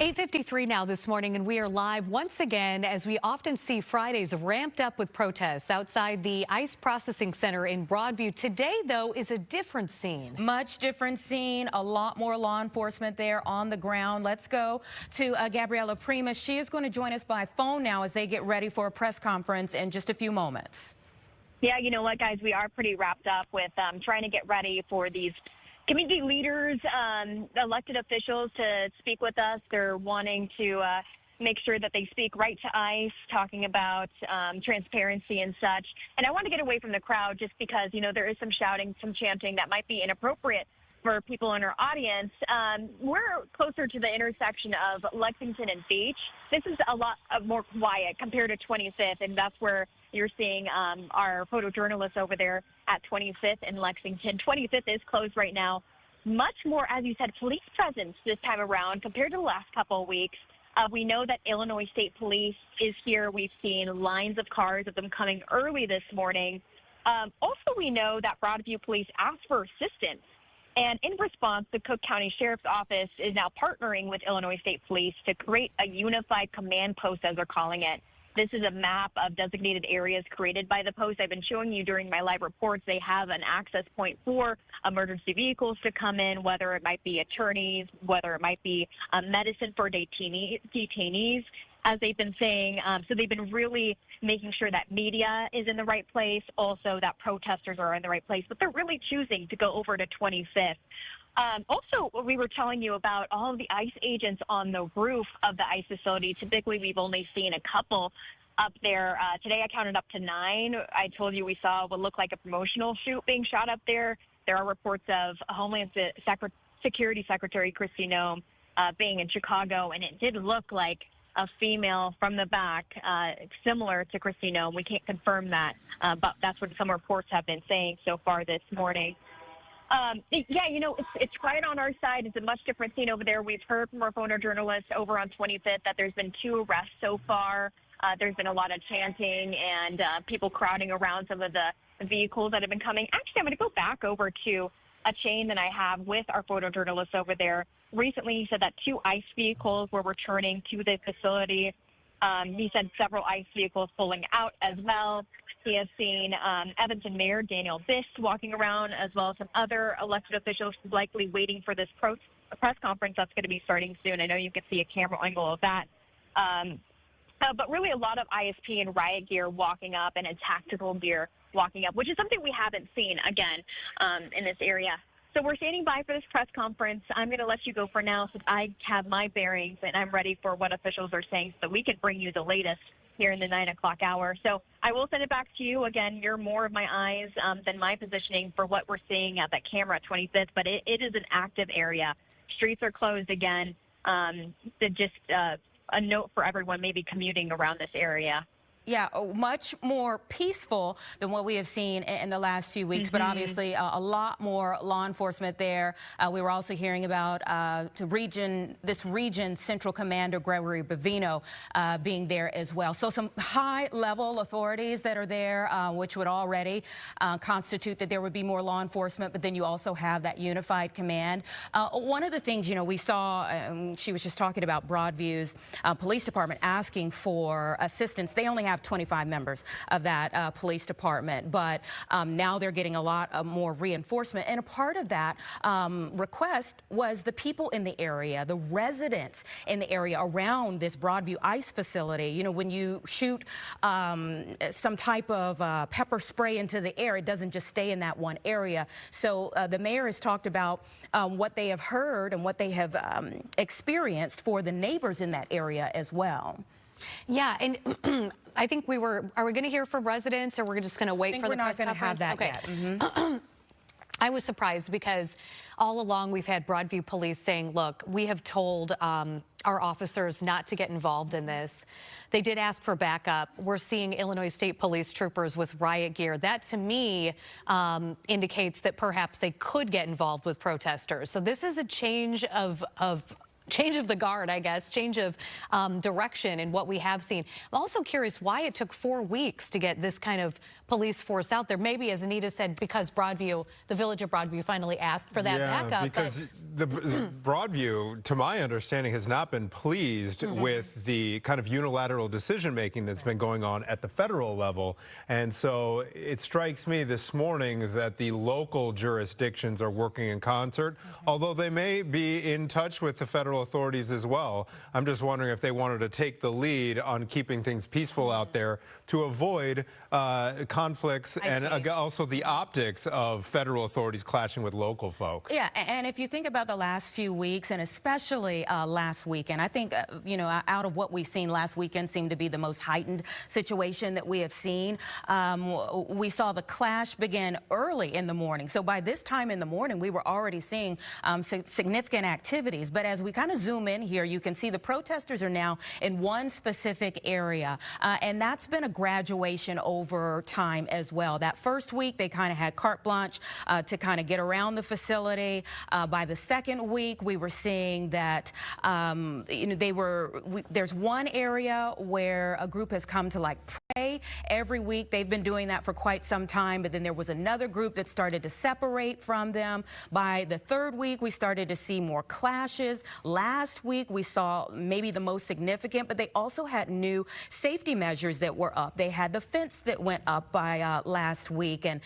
8:53 now this morning, and we are live once again, as we often see Fridays ramped up with protests outside the ICE processing center in Broadview. Today, though, is a different scene. Much different scene, a lot more law enforcement there on the ground. Let's go to Gabriela Prima. She is going to join us by phone now as they get ready for a press conference in just a few moments. Yeah, you know what, guys, we are pretty wrapped up with trying to get ready for these community leaders, elected officials to speak with us. They're wanting to make sure that they speak right to ICE, talking about transparency and such. And I want to get away from the crowd just because, you know, there is some shouting, some chanting that might be inappropriate for people in our audience. We're closer to the intersection of Lexington and Beach. This is a lot more quiet compared to 25th, and that's where you're seeing our photojournalists over there at 25th and Lexington. 25th is closed right now. Much more, as you said, police presence this time around compared to the last couple of weeks. We know that Illinois State Police is here. We've seen lines of cars of them coming early this morning. Also, we know that Broadview Police asked for assistance. And in response, the Cook County Sheriff's Office is now partnering with Illinois State Police to create a unified command post, as they're calling it. This is a map of designated areas created by the post. I've been showing you during my live reports. They have an access point for emergency vehicles to come in, whether it might be attorneys, whether it might be medicine for detainees, as they've been saying. So they've been really making sure that media is in the right place, also that protesters are in the right place, but they're really choosing to go over to 25th. Also, we were telling you about all of the ICE agents on the roof of the ICE facility. Typically, we've only seen a couple up there. Today, I counted up to 9. I told you we saw what looked like a promotional shoot being shot up there. There are reports of Homeland Security Secretary Kristi Noem being in Chicago, and it did look like a female from the back, similar to Kristi Noem. We can't confirm that, but that's what some reports have been saying so far this morning. Yeah, you know, it's quiet on our side. It's a much different scene over there. We've heard from our photojournalists over on 25th that there's been 2 arrests so far. There's been a lot of chanting and people crowding around some of the vehicles that have been coming. Actually, I'm going to go back over to a chain that I have with our photojournalists over there. Recently, he said that 2 ICE vehicles were returning to the facility. He said several ICE vehicles pulling out as well. He has seen Evanston Mayor Daniel Biss walking around, as well as some other elected officials likely waiting for this press conference that's going to be starting soon. I know you can see a camera angle of that. But really a lot of ISP and riot gear walking up and in tactical gear walking up, which is something we haven't seen, again, in this area. So we're standing by for this press conference. I'm going to let you go for now since I have my bearings and I'm ready for what officials are saying so that we can bring you the latest here in the 9 o'clock hour. So I will send it back to you. Again, you're more of my eyes than my positioning for what we're seeing at that camera at 25th, but it is an active area. Streets are closed again. Just a note for everyone maybe commuting around this area. Yeah, much more peaceful than what we have seen in the last few weeks, but obviously a lot more law enforcement there. We were also hearing about this region's Central Commander Gregory Bavino being there as well. So some high-level authorities that are there, which would already constitute that there would be more law enforcement, but then you also have that unified command. One of the things, you know, we saw, she was just talking about Broadview's police department asking for assistance. They only have 25 members of that police department, but now they're getting a lot more reinforcement. And a part of that request was the people in the area, the residents in the area around this Broadview ICE facility. You know, when you shoot some type of pepper spray into the air, it doesn't just stay in that one area. So the mayor has talked about what they have heard and what they have experienced for the neighbors in that area as well. Yeah, and I think are we going to hear from residents, or we're just going to wait for the press conference? We're not going to have that yet. I was surprised because all along we've had Broadview Police saying, look, we have told our officers not to get involved in this. They did ask for backup. We're seeing Illinois State Police troopers with riot gear. That, to me, indicates that perhaps they could get involved with protesters. So this is a change of change of the guard, I guess, change of direction in what we have seen. I'm also curious why it took 4 weeks to get this kind of police force out there. Maybe, as Anita said, because Broadview, the village of Broadview, finally asked for that backup. Because the Broadview, to my understanding, has not been pleased with the kind of unilateral decision-making that's been going on at the federal level. And so it strikes me this morning that the local jurisdictions are working in concert, although they may be in touch with the federal authorities as well. I'm just wondering if they wanted to take the lead on keeping things peaceful out there to avoid conflicts and also the optics of federal authorities clashing with local folks. Yeah, and if you think about the last few weeks, and especially last weekend, I think, you know, out of what we've seen last weekend seemed to be the most heightened situation that we have seen. We saw the clash begin early in the morning. So by this time in the morning, we were already seeing significant activities. But as we kind of zoom in here, you can see the protesters are now in one specific area. And that's been a graduation over time as well. That first week, they kind of had carte blanche to kind of get around the facility. By the second week, we were seeing that, you know, there's one area where a group has come to like pray every week. They've been doing that for quite some time, but then there was another group that started to separate from them. By the third week, we started to see more clashes. Last week, we saw maybe the most significant, but they also had new safety measures that were up. They had the fence that went up by last week, and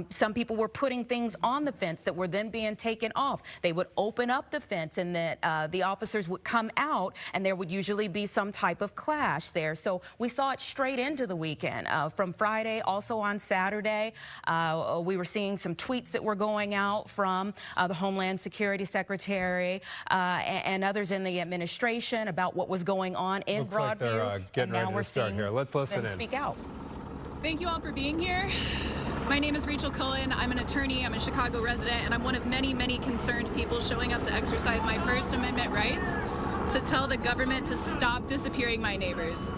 some people were putting things on the fence that were then being taken off. They would open up the fence, and that the officers would come out, and there would usually be some type of clash there. So we saw it straight into the weekend. From Friday, also on Saturday, we were seeing some tweets that were going out from the Homeland Security Secretary and others in the administration about what was going on in Looks Broadview. like they're getting ready to start here. Let's listen in. Speak out. Thank you all for being here. My name is Rachel Cohen. I'm an attorney. I'm a Chicago resident, and I'm one of many, many concerned people showing up to exercise my First Amendment rights to tell the government to stop disappearing my neighbors.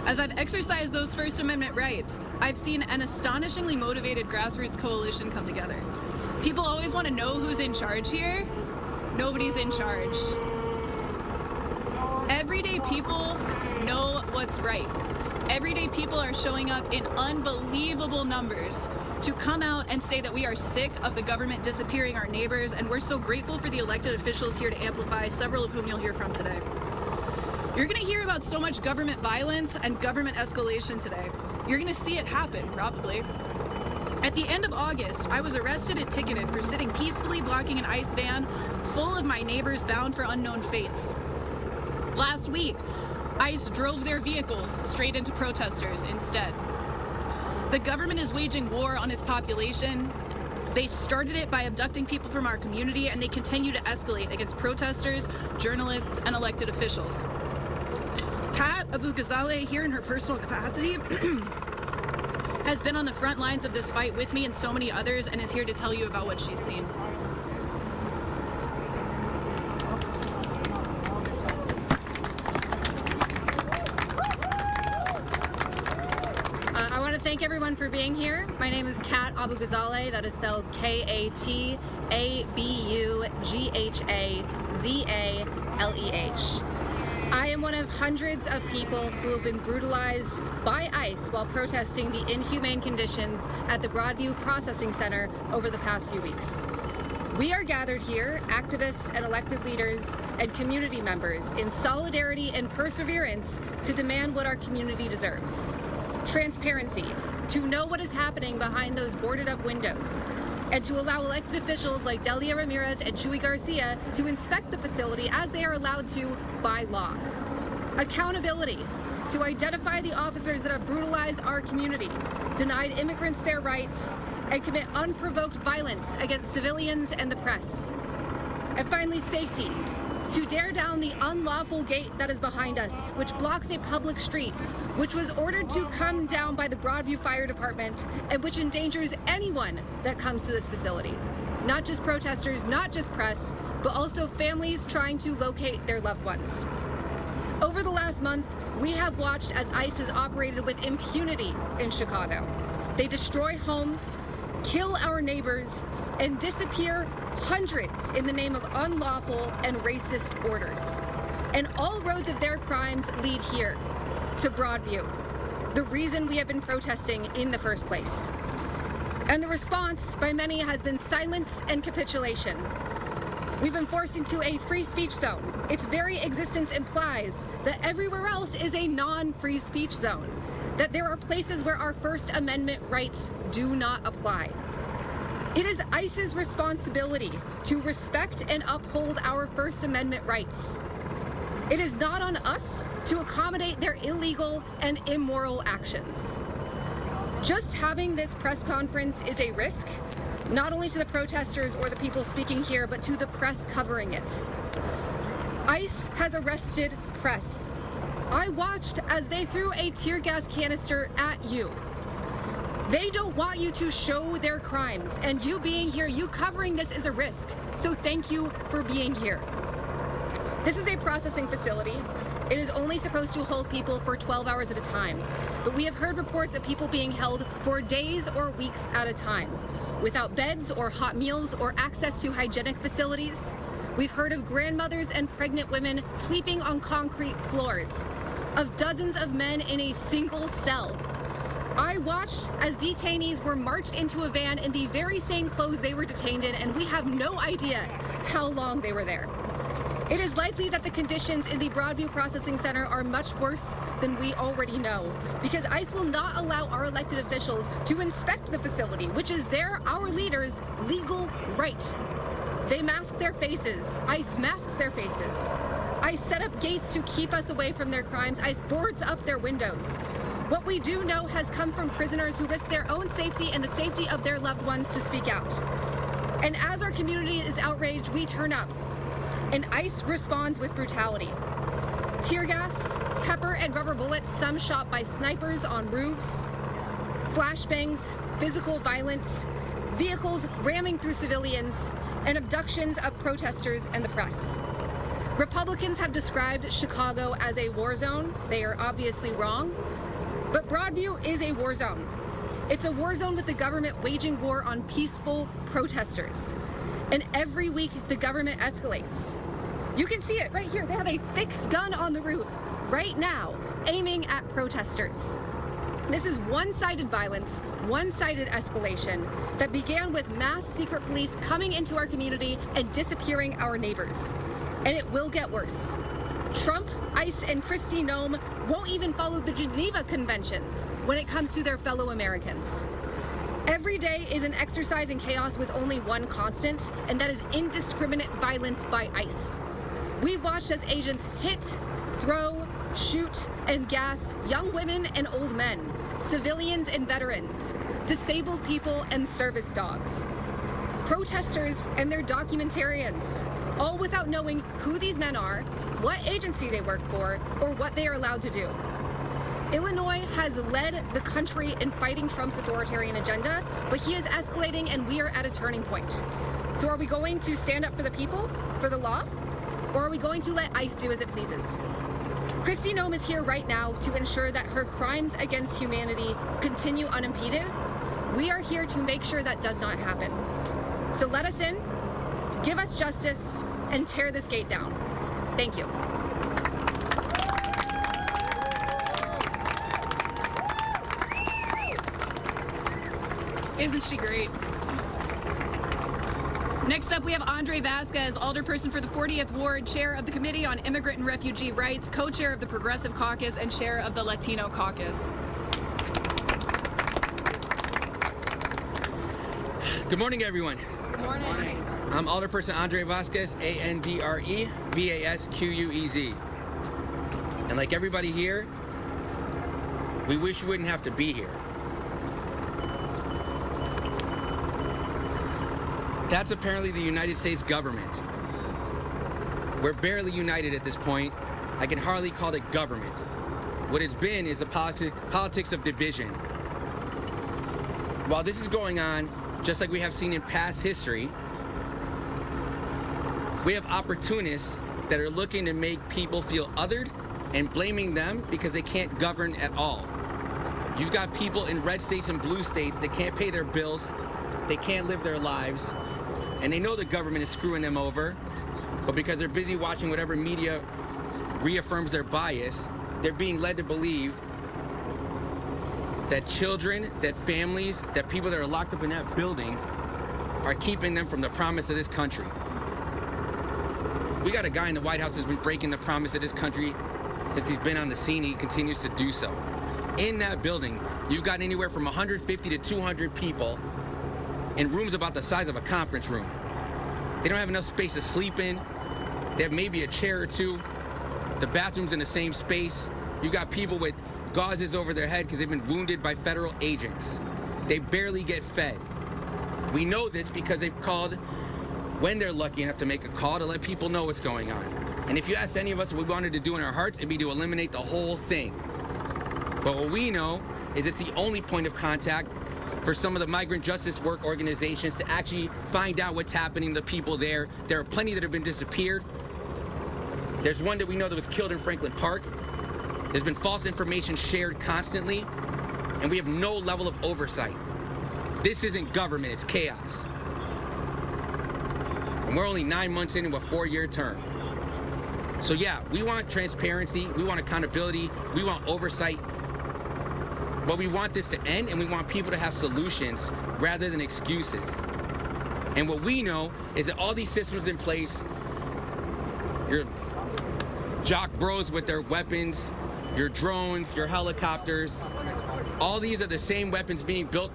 As I've exercised those First Amendment rights, I've seen an astonishingly motivated grassroots coalition come together. People always want to know who's in charge here. Nobody's in charge. Everyday people know what's right. Everyday people are showing up in unbelievable numbers to come out and say that we are sick of the government disappearing our neighbors, and we're so grateful for the elected officials here to amplify, several of whom you'll hear from today. You're going to hear about so much government violence and government escalation today. You're going to see it happen, probably. At the end of August, I was arrested and ticketed for sitting peacefully blocking an ICE van full of my neighbors bound for unknown fates. Last week, ICE drove their vehicles straight into protesters instead. The government is waging war on its population. They started it by abducting people from our community, and they continue to escalate against protesters, journalists, and elected officials. Kat Abu-Ghazaleh, here in her personal capacity, has been on the front lines of this fight with me and so many others, and is here to tell you about what she's seen. I want to thank everyone for being here. My name is Kat Abu-Ghazaleh. That is spelled K-A-T-A-B-U-G-H-A-Z-A-L-E-H. I am one of hundreds of people who have been brutalized by ICE while protesting the inhumane conditions at the Broadview Processing Center over the past few weeks. We are gathered here, activists and elected leaders and community members, in solidarity and perseverance to demand what our community deserves. Transparency, to know what is happening behind those boarded up windows, and to allow elected officials like Delia Ramirez and Chuy Garcia to inspect the facility as they are allowed to by law. Accountability, to identify the officers that have brutalized our community, denied immigrants their rights, and commit unprovoked violence against civilians and the press. And finally, safety, to tear down the unlawful gate that is behind us, which blocks a public street, which was ordered to come down by the Broadview Fire Department, and which endangers anyone that comes to this facility. Not just protesters, not just press, but also families trying to locate their loved ones. Over the last month, we have watched as ICE has operated with impunity in Chicago. They destroy homes, kill our neighbors, and disappear hundreds in the name of unlawful and racist orders. And all roads of their crimes lead here, to Broadview, the reason we have been protesting in the first place. And the response by many has been silence and capitulation. We've been forced into a free speech zone. Its very existence implies that everywhere else is a non-free speech zone, that there are places where our First Amendment rights do not apply. It is ICE's responsibility to respect and uphold our First Amendment rights. It is not on us to accommodate their illegal and immoral actions. Just having this press conference is a risk, not only to the protesters or the people speaking here, but to the press covering it. ICE has arrested press. I watched as they threw a tear gas canister at you. They don't want you to show their crimes, and you being here, you covering this is a risk. So thank you for being here. This is a processing facility. It is only supposed to hold people for 12 hours at a time, but we have heard reports of people being held for days or weeks at a time, without beds or hot meals or access to hygienic facilities. We've heard of grandmothers and pregnant women sleeping on concrete floors, of dozens of men in a single cell. I watched as detainees were marched into a van in the very same clothes they were detained in, and we have no idea how long they were there. It is likely that the conditions in the Broadview Processing Center are much worse than we already know, because ICE will not allow our elected officials to inspect the facility, which is our leaders' legal right. They mask their faces. ICE masks their faces. ICE set up gates to keep us away from their crimes. ICE boards up their windows. What we do know has come from prisoners who risk their own safety and the safety of their loved ones to speak out. And as our community is outraged, we turn up. And ICE responds with brutality. Tear gas, pepper and rubber bullets, some shot by snipers on roofs, flashbangs, physical violence, vehicles ramming through civilians, and abductions of protesters and the press. Republicans have described Chicago as a war zone. They are obviously wrong, but Broadview is a war zone. It's a war zone with the government waging war on peaceful protesters. And every week, the government escalates. You can see it right here. They have a fixed gun on the roof right now, aiming at protesters. This is one-sided violence, one-sided escalation that began with mass secret police coming into our community and disappearing our neighbors. And it will get worse. Trump, ICE, and Kristi Noem won't even follow the Geneva Conventions when it comes to their fellow Americans. Every day is an exercise in chaos with only one constant, and that is indiscriminate violence by ICE. We've watched as agents hit, throw, shoot, and gas young women and old men, civilians and veterans, disabled people and service dogs, protesters and their documentarians, all without knowing who these men are, what agency they work for, or what they are allowed to do. Illinois has led the country in fighting Trump's authoritarian agenda, but he is escalating and we are at a turning point. So are we going to stand up for the people, for the law, or are we going to let ICE do as it pleases? Kristi Noem is here right now to ensure that her crimes against humanity continue unimpeded. We are here to make sure that does not happen. So let us in, give us justice, and tear this gate down. Thank you. Isn't she great? Next up, we have Andre Vasquez, alderperson for the 40th Ward, chair of the Committee on Immigrant and Refugee Rights, co-chair of the Progressive Caucus, and chair of the Latino Caucus. Good morning, everyone. Good morning. I'm alderperson Andre Vasquez, A-N-D-R-E-V-A-S-Q-U-E-Z. And like everybody here, we wish we wouldn't have to be here. That's apparently the United States government. We're barely united at this point. I can hardly call it government. What it's been is the politics of division. While this is going on, just like we have seen in past history, we have opportunists that are looking to make people feel othered and blaming them because they can't govern at all. You've got people in red states and blue states that can't pay their bills, they can't live their lives, and they know the government is screwing them over, but because they're busy watching whatever media reaffirms their bias, they're being led to believe that children, that families, that people that are locked up in that building are keeping them from the promise of this country. We got a guy in the White House who's been breaking the promise of this country since he's been on the scene. He continues to do so. In that building, you've got anywhere from 150 to 200 people in rooms about the size of a conference room. They don't have enough space to sleep in. They have maybe a chair or two. The bathroom's in the same space. You've got people with gauzes over their head because they've been wounded by federal agents. They barely get fed. We know this because they've called, when they're lucky enough to make a call, to let people know what's going on. And if you ask any of us what we wanted to do in our hearts, it'd be to eliminate the whole thing. But what we know is it's the only point of contact for some of the migrant justice work organizations to actually find out what's happening to people there. There are plenty that have been disappeared. There's one that we know that was killed in Franklin Park. There's been false information shared constantly, and we have no level of oversight. This isn't government, it's chaos. And we're only 9 months into a 4-year term. So yeah, we want transparency, we want accountability, we want oversight, but we want this to end, and we want people to have solutions rather than excuses. And what we know is that all these systems in place, your jock bros with their weapons, your drones, your helicopters, all these are the same weapons being built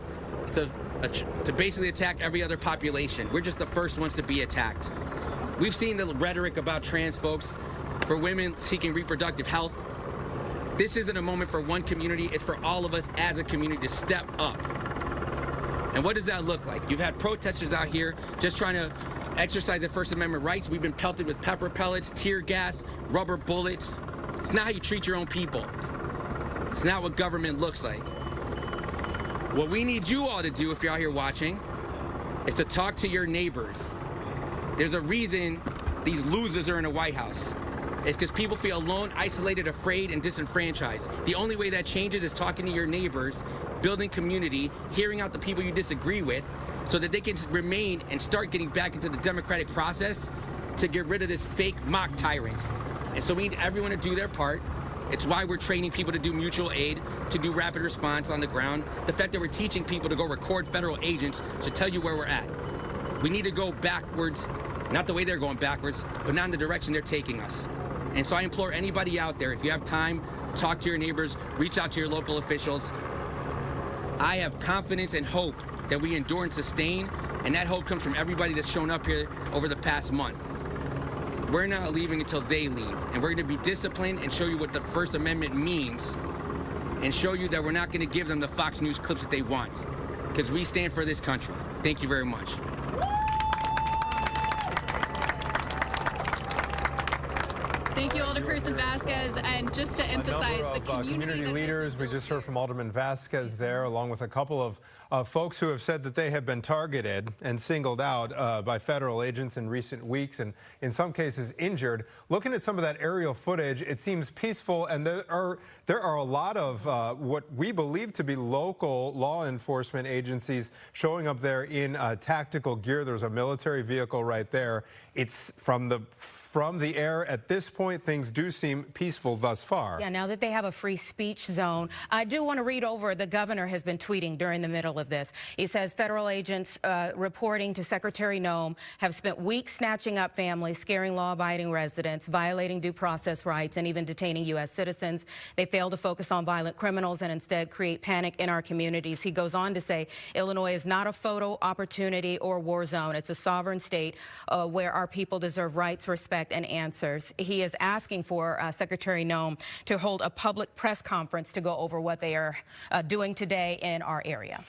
to basically attack every other population. We're just the first ones to be attacked. We've seen the rhetoric about trans folks, for women seeking reproductive health. This isn't a moment for one community, it's for all of us as a community to step up. And what does that look like? You've had protesters out here just trying to exercise their First Amendment rights. We've been pelted with pepper pellets, tear gas, rubber bullets. It's not how you treat your own people. It's not what government looks like. What we need you all to do, if you're out here watching, is to talk to your neighbors. There's a reason these losers are in the White House. It's because people feel alone, isolated, afraid, and disenfranchised. The only way that changes is talking to your neighbors, building community, hearing out the people you disagree with, so that they can remain and start getting back into the democratic process to get rid of this fake mock tyrant. And so we need everyone to do their part. It's why we're training people to do mutual aid, to do rapid response on the ground. The fact that we're teaching people to go record federal agents should tell you where we're at. We need to go backwards, not the way they're going backwards, but not in the direction they're taking us. And so I implore anybody out there, if you have time, talk to your neighbors, reach out to your local officials. I have confidence and hope that we endure and sustain, and that hope comes from everybody that's shown up here over the past month. We're not leaving until they leave, and we're going to be disciplined and show you what the First Amendment means, and show you that we're not going to give them the Fox News clips that they want, because we stand for this country. Thank you very much. Thank you, Alderperson Vasquez. And just to emphasize, the community leaders, we just heard from Alderman Vasquez there, along with a couple of folks who have said that they have been targeted and singled out by federal agents in recent weeks, and in some cases injured. Looking at some of that aerial footage, it seems peaceful, and there are a lot of what we believe to be local law enforcement agencies showing up there in tactical gear. There's a military vehicle right there. It's from the air at this point, things do seem peaceful thus far. Yeah, now that they have a free speech zone, I do want to read over, the governor has been tweeting during the middle of this. He says federal agents reporting to Secretary Noem have spent weeks snatching up families, scaring law-abiding residents, violating due process rights, and even detaining U.S. citizens. They fail to focus on violent criminals and instead create panic in our communities. He goes on to say Illinois is not a photo opportunity or war zone. It's a sovereign state where our people deserve rights, respect, and answers. He is asking for Secretary Noem to hold a public press conference to go over what they are doing today in our area.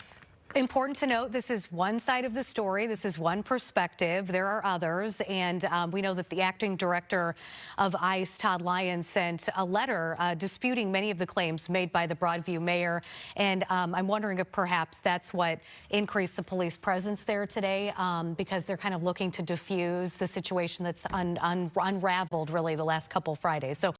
Important to note, this is one side of the story. This is one perspective. There are others, and we know that the acting director of ICE, Todd Lyons, sent a letter disputing many of the claims made by the Broadview mayor, and I'm wondering if perhaps that's what increased the police presence there today, because they're kind of looking to diffuse the situation that's unraveled really the last couple Fridays. So